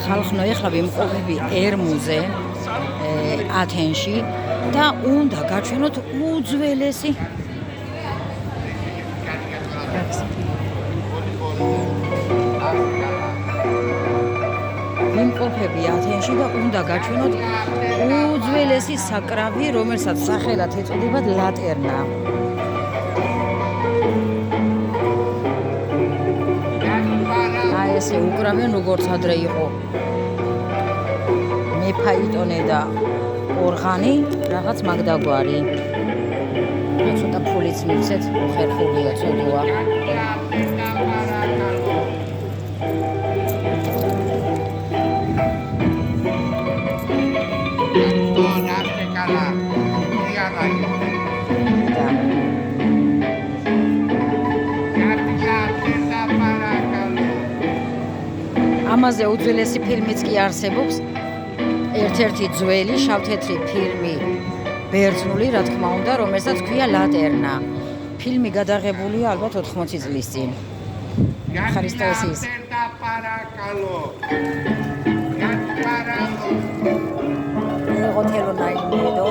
ხალხნო ეხლა ვიმყოფები ერმუზე ათენში და უნდა გაჩვენოთ უძველესი ვიმყოფები ათენში და უნდა გაჩვენოთ უძველესი საკრავი, რომელსაც სახელად ეწოდებათ ლატერნა. ესე უკრავენ როგორც ადრე იყო მეფაიტონე და ორღანი რაღაც მაგდაგვარი ცოტა ფულიც მივცეთ ხერხულია ცოდვა ამაზე უძველესი ფილმიც კი არსებობს. ერთ-ერთი ძველი შავთეთრი ფილმი ბერძნული, რა თქმა უნდა, რომელსაც ქვია ლატერნა. ფილმი გადაღებულია ალბათ 80 წლის წინ. ხარისტაესის. Hotel Naimiedo,